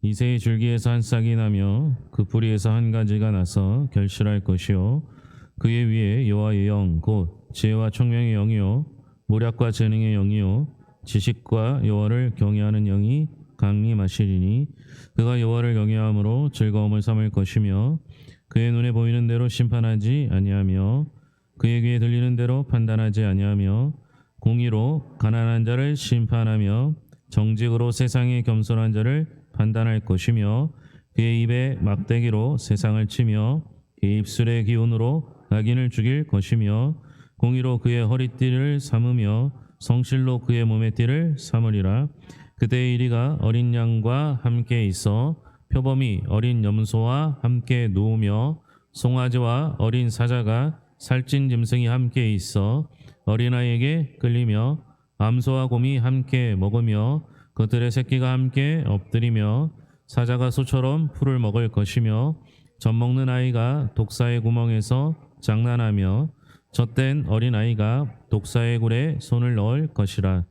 이새의 줄기에서 한 싹이 나며 그 뿌리에서 한 가지가 나서 결실할 것이요 그의 위에 여호와의 영 곧 지혜와 총명의 영이요 모략과 재능의 영이요 지식과 여호와를 경외하는 영이 강림하시리니 그가 여호와를 경외함으로 즐거움을 삼을 것이며 그의 눈에 보이는 대로 심판하지 아니하며 그의 귀에 들리는 대로 판단하지 아니하며 공의로 가난한 자를 심판하며 정직으로 세상에 겸손한 자를 판단할 것이며 그의 입에 막대기로 세상을 치며 그의 입술의 기운으로 악인을 죽일 것이며 공의로 그의 허리띠를 삼으며 성실로 그의 몸의 띠를 삼으리라. 그대의 이리가 어린 양과 함께 있어 표범이 어린 염소와 함께 누우며 송아지와 어린 사자가 살찐 짐승이 함께 있어 어린아이에게 끌리며 암소와 곰이 함께 먹으며 그들의 새끼가 함께 엎드리며 사자가 소처럼 풀을 먹을 것이며 젖먹는 아이가 독사의 구멍에서 장난하며 젖된 어린아이가 독사의 굴에 손을 넣을 것이라.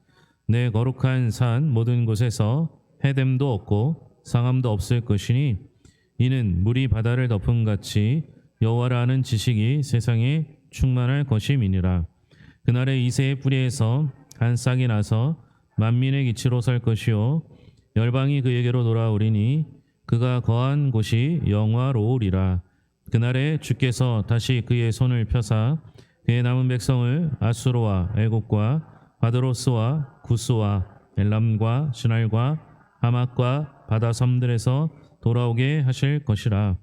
내 거룩한 산 모든 곳에서 해됨도 없고 상함도 없을 것이니 이는 물이 바다를 덮음 같이 여호와를 아는 지식이 세상에 충만할 것임이니라. 그날에 이새의 뿌리에서 한 싹이 나서 만민의 기치로 설 것이요 열방이 그에게로 돌아오리니 그가 거한 곳이 영화로우리라. 그날에 주께서 다시 그의 손을 펴사 그의 남은 백성을 아수르와 애국과 바드로스와 구스와 엘람과 시날과 하맛과 바다 섬들에서 돌아오게 하실 것이라.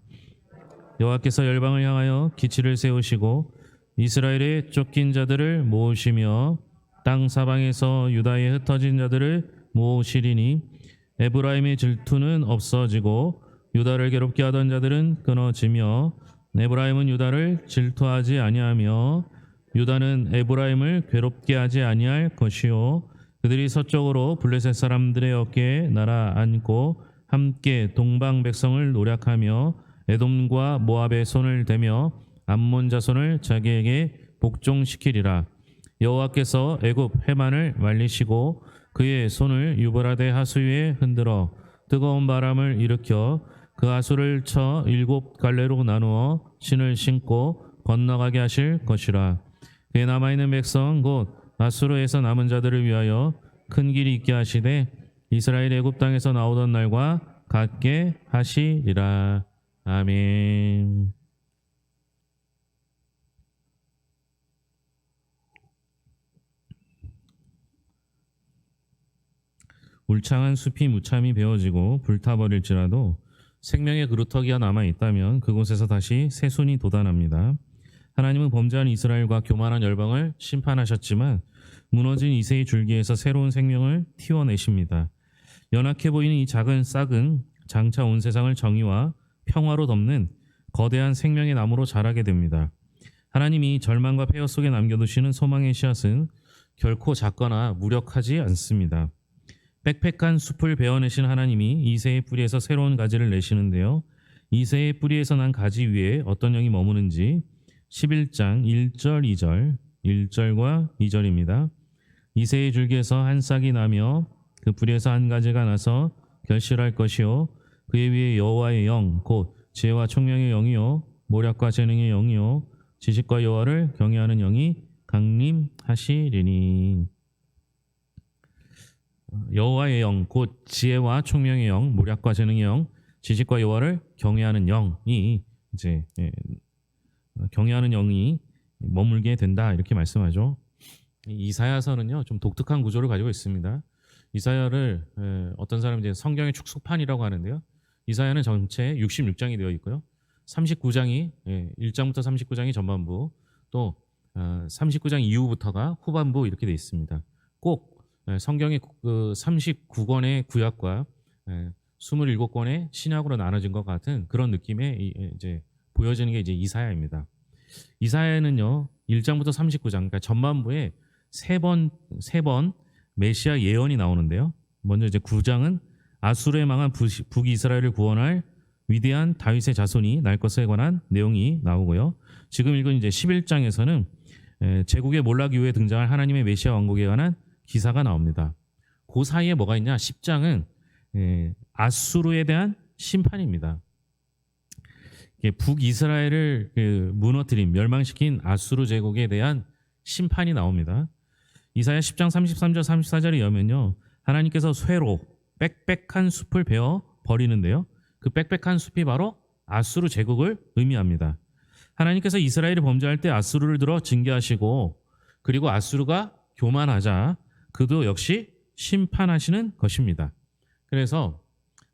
여호와께서 열방을 향하여 기치를 세우시고 이스라엘의 쫓긴 자들을 모으시며 땅 사방에서 유다의 흩어진 자들을 모으시리니 에브라임의 질투는 없어지고 유다를 괴롭게 하던 자들은 끊어지며 에브라임은 유다를 질투하지 아니하며 유다는 에브라임을 괴롭게 하지 아니할 것이요 그들이 서쪽으로 블레셋 사람들의 어깨에 날아앉고 함께 동방 백성을 노략하며 에돔과 모압의 손을 대며 암몬 자손을 자기에게 복종시키리라. 여호와께서 애굽 해만을 말리시고 그의 손을 유브라데 하수 위에 흔들어 뜨거운 바람을 일으켜 그 하수를 쳐 7갈래로 나누어 신을 신고 건너가게 하실 것이라. 그의 남아있는 백성 곧 아수르에서 남은 자들을 위하여 큰 길이 있게 하시되 이스라엘 애굽 땅에서 나오던 날과 같게 하시리라. 아멘. 울창한 숲이 무참히 베어지고 불타버릴지라도 생명의 그루터기가 남아있다면 그곳에서 다시 새순이 돋아납니다. 하나님은 범죄한 이스라엘과 교만한 열방을 심판하셨지만 무너진 이새의 줄기에서 새로운 생명을 틔워내십니다. 연약해 보이는 이 작은 싹은 장차 온 세상을 정의와 평화로 덮는 거대한 생명의 나무로 자라게 됩니다. 하나님이 절망과 폐허 속에 남겨두시는 소망의 씨앗은 결코 작거나 무력하지 않습니다. 빽빽한 숲을 베어내신 하나님이 이새의 뿌리에서 새로운 가지를 내시는데요. 이새의 뿌리에서 난 가지 위에 어떤 영이 머무는지 11장 1절 2절 1절과 2절입니다. 이새의 줄기에서 한 싹이 나며 그 뿌리에서 한 가지가 나서 결실할 것이요 그의 위에 여호와의 영 곧 지혜와 총명의 영이요 모략과 재능의 영이요 지식과 여호와를 경외하는 영이 강림하시리니. 여호와의 영 곧 지혜와 총명의 영 모략과 재능의 영 지식과 여호와를 경외하는 영이 이제 경외하는 영이 머물게 된다 이렇게 말씀하죠. 이사야서는요 좀 독특한 구조를 가지고 있습니다. 이사야를 어떤 사람이 이제 성경의 축소판이라고 하는데요. 이사야는 전체 66장이 되어 있고요. 39장이 1장부터 39장이 전반부, 또 39장 이후부터가 후반부 이렇게 되어 있습니다. 꼭 성경의 그 39권의 구약과 27권의 신약으로 나눠진 것 같은 그런 느낌의 이제 보여지는 게 이제 이사야입니다. 이사야는요 1장부터 39장, 그러니까 전반부에 세 번 메시아 예언이 나오는데요. 먼저 이제 9장은 아수르에 망한 북이스라엘을 구원할 위대한 다윗의 자손이 날 것에 관한 내용이 나오고요. 지금 읽은 이제 11장에서는 제국의 몰락 이후에 등장할 하나님의 메시아 왕국에 관한 기사가 나옵니다. 그 사이에 뭐가 있냐? 10장은 아수르에 대한 심판입니다. 북이스라엘을 무너뜨린 멸망시킨 아수르 제국에 대한 심판이 나옵니다. 이사야 10장 33절 34절에 의하면요, 하나님께서 쇠로 빽빽한 숲을 베어 버리는데요, 그 빽빽한 숲이 바로 아수르 제국을 의미합니다. 하나님께서 이스라엘이 범죄할 때 아수르를 들어 징계하시고, 그리고 아수르가 교만하자 그도 역시 심판하시는 것입니다. 그래서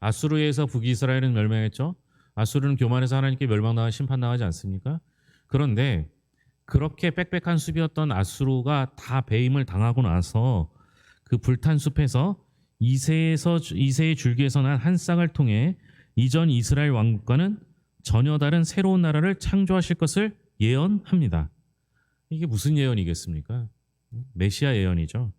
아수르에 의해서 북이스라엘은 멸망했죠. 아수르는 교만해서 하나님께 멸망당하 심판당하지 않습니까? 그런데 그렇게 빽빽한 숲이었던 아수르가 다 배임을 당하고 나서 그 불탄 숲에서 이새의 줄기에서 난 한 쌍을 통해 이전 이스라엘 왕국과는 전혀 다른 새로운 나라를 창조하실 것을 예언합니다. 이게 무슨 예언이겠습니까? 메시아 예언이죠.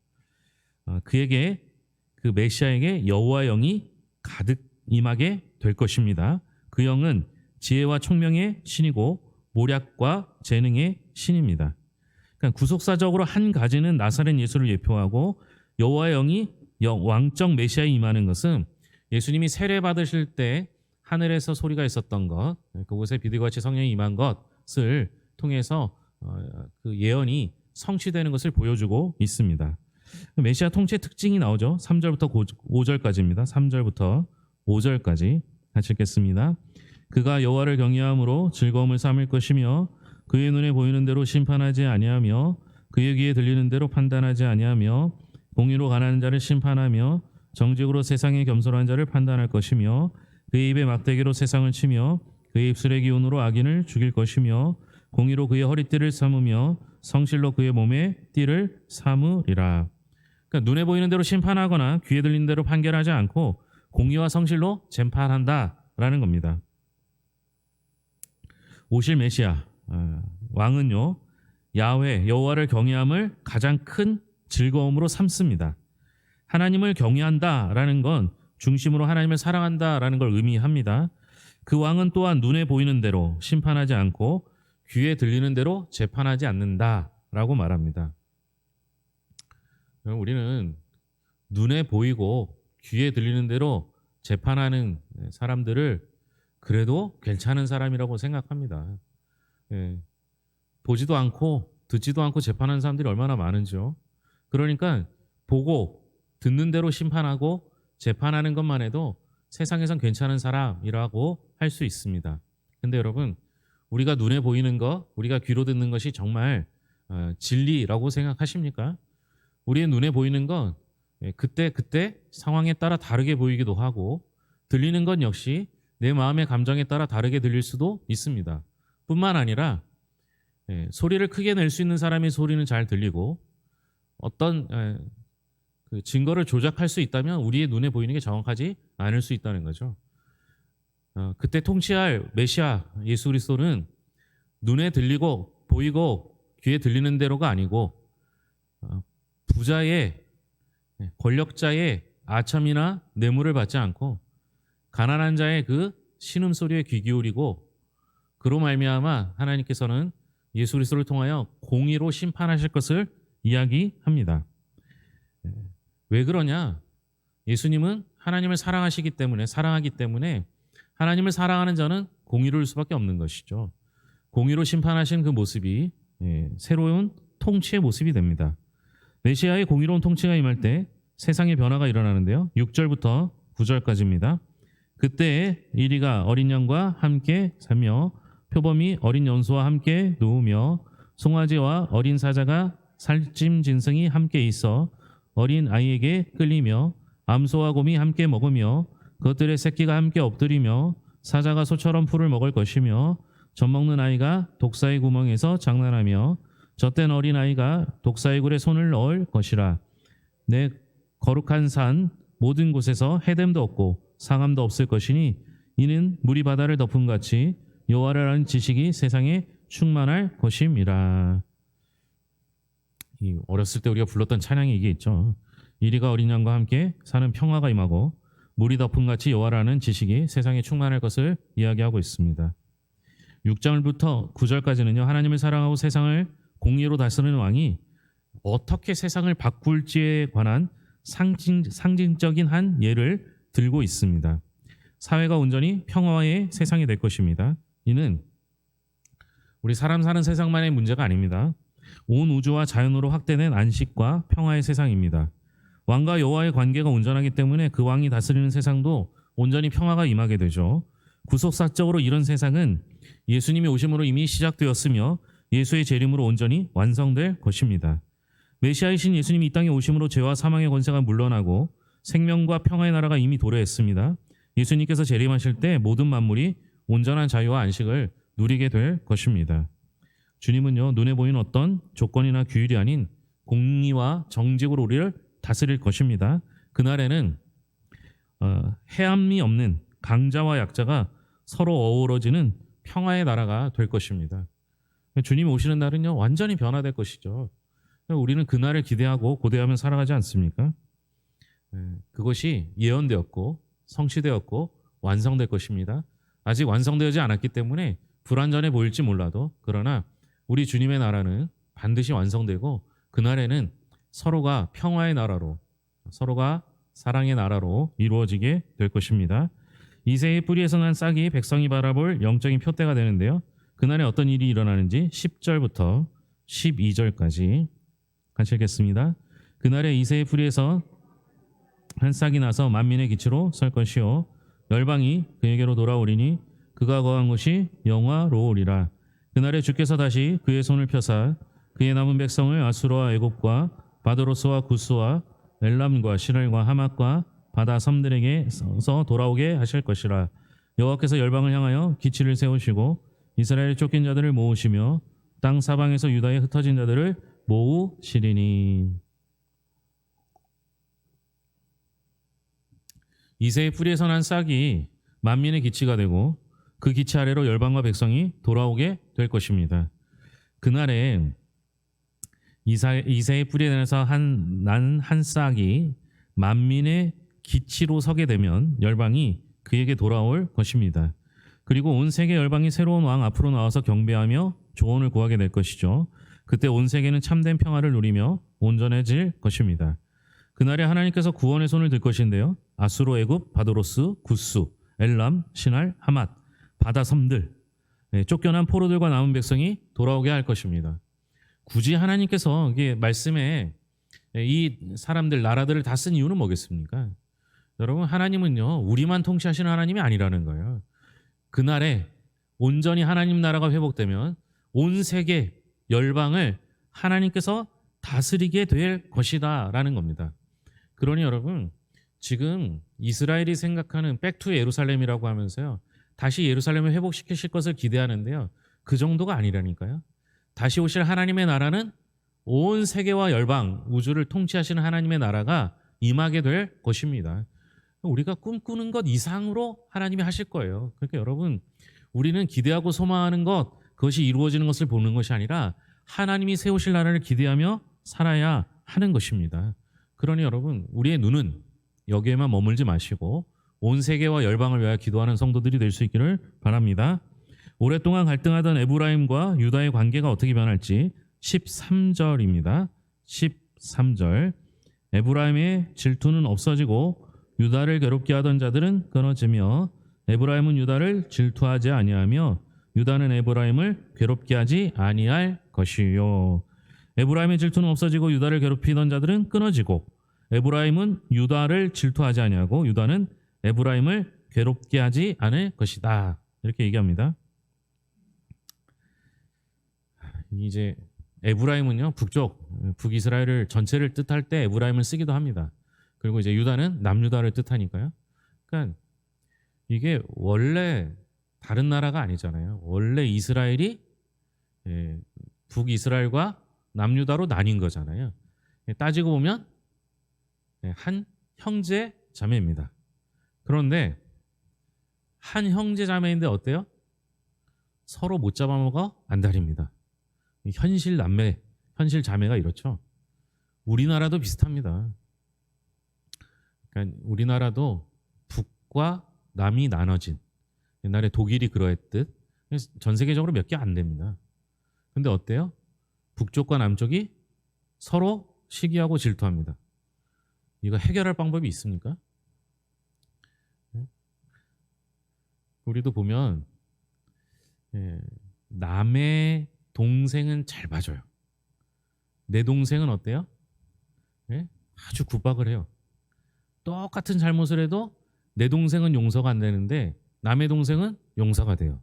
그 메시아에게 여호와 영이 가득 임하게 될 것입니다. 그 영은 지혜와 총명의 신이고 모략과 재능의 신입니다. 그러니까 구속사적으로 한 가지는 나사렛 예수를 예표하고, 여호와의 영이 왕적 메시아에 임하는 것은 예수님이 세례 받으실 때 하늘에서 소리가 있었던 것, 그곳에 비둘기같이 성령이 임한 것을 통해서 그 예언이 성취되는 것을 보여주고 있습니다. 메시아 통치의 특징이 나오죠. 3절부터 5절까지입니다. 3절부터 5절까지 같이 읽겠습니다. 그가 여호와를 경외함으로 즐거움을 삼을 것이며 그의 눈에 보이는 대로 심판하지 아니하며 그의 귀에 들리는 대로 판단하지 아니하며 공의로 가난한 자를 심판하며 정직으로 세상에 겸손한 자를 판단할 것이며 그의 입에 막대기로 세상을 치며 그의 입술의 기운으로 악인을 죽일 것이며 공의로 그의 허리띠를 삼으며 성실로 그의 몸에 띠를 삼으리라. 그러니까 눈에 보이는 대로 심판하거나 귀에 들리는 대로 판결하지 않고 공의와 성실로 재판한다라는 겁니다. 오실 메시아 왕은요, 야훼 여호와를 경외함을 가장 큰 즐거움으로 삼습니다. 하나님을 경외한다라는 건 중심으로 하나님을 사랑한다라는 걸 의미합니다. 그 왕은 또한 눈에 보이는 대로 심판하지 않고 귀에 들리는 대로 재판하지 않는다라고 말합니다. 우리는 눈에 보이고 귀에 들리는 대로 재판하는 사람들을 그래도 괜찮은 사람이라고 생각합니다. 보지도 않고 듣지도 않고 재판하는 사람들이 얼마나 많은지요. 그러니까 보고 듣는 대로 심판하고 재판하는 것만 해도 세상에선 괜찮은 사람이라고 할 수 있습니다. 근데 여러분, 우리가 눈에 보이는 것, 우리가 귀로 듣는 것이 정말 진리라고 생각하십니까? 우리의 눈에 보이는 건 그때 상황에 따라 다르게 보이기도 하고, 들리는 건 역시 내 마음의 감정에 따라 다르게 들릴 수도 있습니다. 뿐만 아니라 소리를 크게 낼 수 있는 사람의 소리는 잘 들리고, 어떤 그 증거를 조작할 수 있다면 우리의 눈에 보이는 게 정확하지 않을 수 있다는 거죠. 그때 통치할 메시아 예수 그리스도는 눈에 들리고 보이고 귀에 들리는 대로가 아니고, 부자의 권력자의 아첨이나 뇌물을 받지 않고 가난한 자의 그 신음소리에 귀 기울이고, 그로 말미암아 하나님께서는 예수 그리스도를 통하여 공의로 심판하실 것을 이야기합니다. 왜 그러냐? 예수님은 하나님을 사랑하기 때문에 하나님을 사랑하는 자는 공의로울 수밖에 없는 것이죠. 공의로 심판하신 그 모습이 새로운 통치의 모습이 됩니다. 메시아의 공의로운 통치가 임할 때 세상의 변화가 일어나는데요. 6절부터 9절까지입니다. 그때에 이리가 어린 양과 함께 살며 표범이 어린 연소와 함께 누우며 송아지와 어린 사자가 살찜 짐승이 함께 있어 어린 아이에게 끌리며 암소와 곰이 함께 먹으며 그것들의 새끼가 함께 엎드리며 사자가 소처럼 풀을 먹을 것이며 젖먹는 아이가 독사의 구멍에서 장난하며 젖된 어린 아이가 독사의 굴에 손을 넣을 것이라. 내 거룩한 산 모든 곳에서 해됨도 없고 상함도 없을 것이니 이는 물이 바다를 덮음 같이 여호와를 아는 지식이 세상에 충만할 것임이라. 어렸을 때 우리가 불렀던 찬양이 이게 있죠. 이리가 어린 양과 함께 사는 평화가 임하고 물이 덮음 같이 여호와를 아는 지식이 세상에 충만할 것을 이야기하고 있습니다. 6절부터 9절까지는요. 하나님을 사랑하고 세상을 공의로 다스리는 왕이 어떻게 세상을 바꿀지에 관한 상징적인 한 예를 들고 있습니다. 사회가 온전히 평화의 세상이 될 것입니다. 이는 우리 사람 사는 세상만의 문제가 아닙니다. 온 우주와 자연으로 확대된 안식과 평화의 세상입니다. 왕과 여호와의 관계가 온전하기 때문에 그 왕이 다스리는 세상도 온전히 평화가 임하게 되죠. 구속사적으로 이런 세상은 예수님이 오심으로 이미 시작되었으며 예수의 재림으로 온전히 완성될 것입니다. 메시아이신 예수님이 이 땅에 오심으로 죄와 사망의 권세가 물러나고 생명과 평화의 나라가 이미 도래했습니다. 예수님께서 재림하실 때 모든 만물이 온전한 자유와 안식을 누리게 될 것입니다. 주님은요, 눈에 보이는 어떤 조건이나 규율이 아닌 공의와 정직으로 우리를 다스릴 것입니다. 그날에는 해함이 없는 강자와 약자가 서로 어우러지는 평화의 나라가 될 것입니다. 주님이 오시는 날은요, 완전히 변화될 것이죠. 우리는 그날을 기대하고 고대하며 살아가지 않습니까? 그것이 예언되었고 성취되었고 완성될 것입니다. 아직 완성되지 않았기 때문에 불완전해 보일지 몰라도, 그러나 우리 주님의 나라는 반드시 완성되고 그날에는 서로가 평화의 나라로, 서로가 사랑의 나라로 이루어지게 될 것입니다. 이새의 뿌리에서 난 싹이 백성이 바라볼 영적인 표대가 되는데요. 그날에 어떤 일이 일어나는지 10절부터 12절까지 같이 읽겠습니다. 그날에 이새의 뿌리에서 한 싹이 나서 만민의 기치로 설 것이요 열방이 그에게로 돌아오리니 그가 거한 곳이 영화로우리라. 그날에 주께서 다시 그의 손을 펴사 그의 남은 백성을 아수르와 애굽과 바드로스와 구스와 엘람과 시랄과 하맛과 바다 섬들에게서 돌아오게 하실 것이라. 여호와께서 열방을 향하여 기치를 세우시고 이스라엘의 쫓긴 자들을 모으시며 땅 사방에서 유다에 흩어진 자들을 모으시리니. 이새의 뿌리에서 난 싹이 만민의 기치가 되고 그 기치 아래로 열방과 백성이 돌아오게 될 것입니다. 그날에 이새의 뿌리에서 난 한 싹이 만민의 기치로 서게 되면 열방이 그에게 돌아올 것입니다. 그리고 온 세계 열방이 새로운 왕 앞으로 나와서 경배하며 조언을 구하게 될 것이죠. 그때 온 세계는 참된 평화를 누리며 온전해질 것입니다. 그날에 하나님께서 구원의 손을 들 것인데요. 아수르, 애굽, 바드로스, 구스, 엘람, 시날, 하맛, 바다 섬들, 쫓겨난 포로들과 남은 백성이 돌아오게 할 것입니다. 굳이 하나님께서 이게 말씀에 이 사람들, 나라들을 다 쓴 이유는 뭐겠습니까? 여러분, 하나님은요, 우리만 통치하시는 하나님이 아니라는 거예요. 그날에 온전히 하나님 나라가 회복되면 온 세계 열방을 하나님께서 다스리게 될 것이다 라는 겁니다. 그러니 여러분, 지금 이스라엘이 생각하는 백투 예루살렘이라고 하면서요, 다시 예루살렘을 회복시키실 것을 기대하는데요, 그 정도가 아니라니까요. 다시 오실 하나님의 나라는 온 세계와 열방, 우주를 통치하시는 하나님의 나라가 임하게 될 것입니다. 우리가 꿈꾸는 것 이상으로 하나님이 하실 거예요. 그러니까 여러분, 우리는 기대하고 소망하는 것, 그것이 이루어지는 것을 보는 것이 아니라 하나님이 세우실 나라를 기대하며 살아야 하는 것입니다. 그러니 여러분, 우리의 눈은 여기에만 머물지 마시고 온 세계와 열방을 위하여 기도하는 성도들이 될 수 있기를 바랍니다. 오랫동안 갈등하던 에브라임과 유다의 관계가 어떻게 변할지 13절입니다. 13절. 에브라임의 질투는 없어지고 유다를 괴롭게 하던 자들은 끊어지며 에브라임은 유다를 질투하지 아니하며 유다는 에브라임을 괴롭게 하지 아니할 것이요. 에브라임의 질투는 없어지고 유다를 괴롭히던 자들은 끊어지고 에브라임은 유다를 질투하지 아니하고 유다는 에브라임을 괴롭게 하지 않을 것이다. 이렇게 얘기합니다. 이제 에브라임은요, 북이스라엘을 전체를 뜻할 때 에브라임을 쓰기도 합니다. 그리고 이제 유다는 남유다를 뜻하니까요. 그러니까 이게 원래 다른 나라가 아니잖아요. 원래 이스라엘이 북이스라엘과 남유다로 나뉜 거잖아요. 따지고 보면 한 형제 자매입니다. 그런데 한 형제 자매인데 어때요? 서로 못 잡아먹어 안달입니다. 현실 남매, 현실 자매가 이렇죠. 우리나라도 비슷합니다. 그러니까 우리나라도 북과 남이 나눠진, 옛날에 독일이 그러했듯 전 세계적으로 몇 개 안 됩니다. 근데 어때요? 북쪽과 남쪽이 서로 시기하고 질투합니다. 이거 해결할 방법이 있습니까? 우리도 보면 남의 동생은 잘 봐줘요. 내 동생은 어때요? 예? 아주 구박을 해요. 똑같은 잘못을 해도 내 동생은 용서가 안 되는데 남의 동생은 용서가 돼요.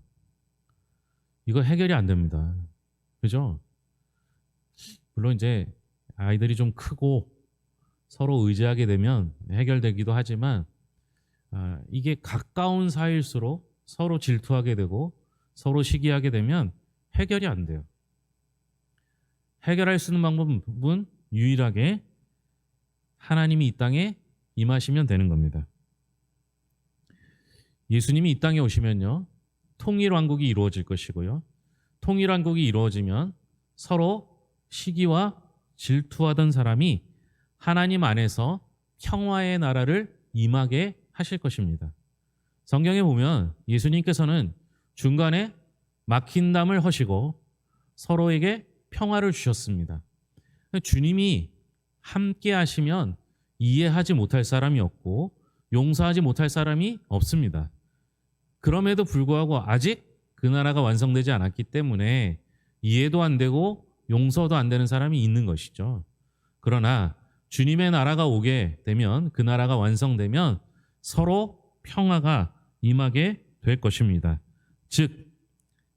이거 해결이 안 됩니다. 그죠? 물론 이제 아이들이 좀 크고 서로 의지하게 되면 해결되기도 하지만 이게 가까운 사이일수록 서로 질투하게 되고 서로 시기하게 되면 해결이 안 돼요. 해결할 수 있는 방법은 유일하게 하나님이 이 땅에 임하시면 되는 겁니다. 예수님이 이 땅에 오시면요, 통일왕국이 이루어질 것이고요. 통일왕국이 이루어지면 서로 시기와 질투하던 사람이 하나님 안에서 평화의 나라를 임하게 하실 것입니다. 성경에 보면 예수님께서는 중간에 막힌 담을 허시고 서로에게 평화를 주셨습니다. 주님이 함께 하시면 이해하지 못할 사람이 없고 용서하지 못할 사람이 없습니다. 그럼에도 불구하고 아직 그 나라가 완성되지 않았기 때문에 이해도 안 되고 용서도 안 되는 사람이 있는 것이죠. 그러나 주님의 나라가 오게 되면, 그 나라가 완성되면 서로 평화가 임하게 될 것입니다. 즉,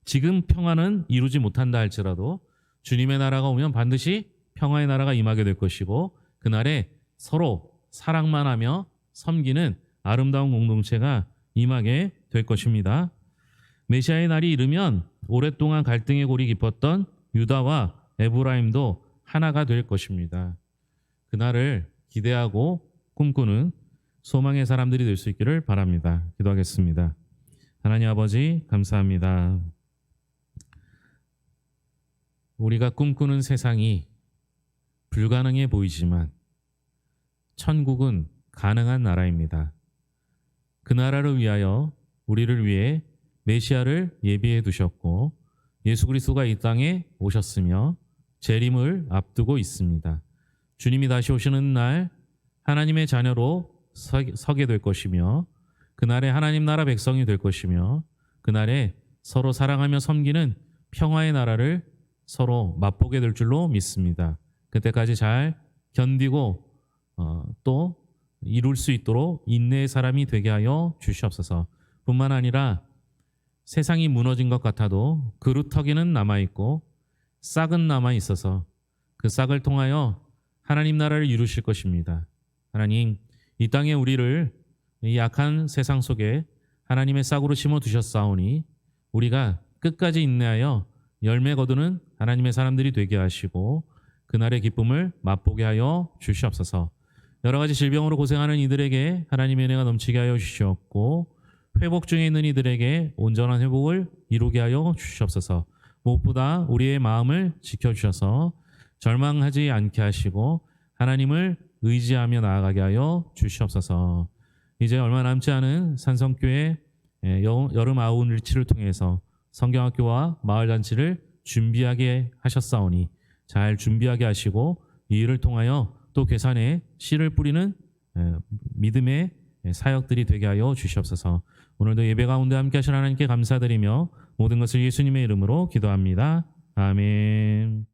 지금 평화는 이루지 못한다 할지라도 주님의 나라가 오면 반드시 평화의 나라가 임하게 될 것이고, 그날에 서로 사랑만 하며 섬기는 아름다운 공동체가 임하게 될 것입니다. 메시아의 날이 이르면 오랫동안 갈등의 골이 깊었던 유다와 에브라임도 하나가 될 것입니다. 그날을 기대하고 꿈꾸는 소망의 사람들이 될 수 있기를 바랍니다. 기도하겠습니다. 하나님 아버지, 감사합니다. 우리가 꿈꾸는 세상이 불가능해 보이지만 천국은 가능한 나라입니다. 그 나라를 위하여 우리를 위해 메시아를 예비해 두셨고 예수 그리스도가 이 땅에 오셨으며 재림을 앞두고 있습니다. 주님이 다시 오시는 날 하나님의 자녀로 서게 될 것이며, 그날에 하나님 나라 백성이 될 것이며, 그날에 서로 사랑하며 섬기는 평화의 나라를 서로 맛보게 될 줄로 믿습니다. 그때까지 잘 견디고 또 이룰 수 있도록 인내의 사람이 되게 하여 주시옵소서. 뿐만 아니라 세상이 무너진 것 같아도 그루터기는 남아있고 싹은 남아있어서 그 싹을 통하여 하나님 나라를 이루실 것입니다. 하나님, 이 땅에 우리를 이 약한 세상 속에 하나님의 싹으로 심어두셨사오니 우리가 끝까지 인내하여 열매 거두는 하나님의 사람들이 되게 하시고 그날의 기쁨을 맛보게 하여 주시옵소서. 여러 가지 질병으로 고생하는 이들에게 하나님의 은혜가 넘치게 하여 주시옵고, 회복 중에 있는 이들에게 온전한 회복을 이루게 하여 주시옵소서. 무엇보다 우리의 마음을 지켜주셔서 절망하지 않게 하시고 하나님을 의지하며 나아가게 하여 주시옵소서. 이제 얼마 남지 않은 산성교회 여름 아웃리치를 통해서 성경학교와 마을잔치를 준비하게 하셨사오니 잘 준비하게 하시고 이 일을 통하여 또 괴산에 씨를 뿌리는 믿음의 사역들이 되게 하여 주시옵소서. 오늘도 예배 가운데 함께 하신 하나님께 감사드리며 모든 것을 예수님의 이름으로 기도합니다. 아멘.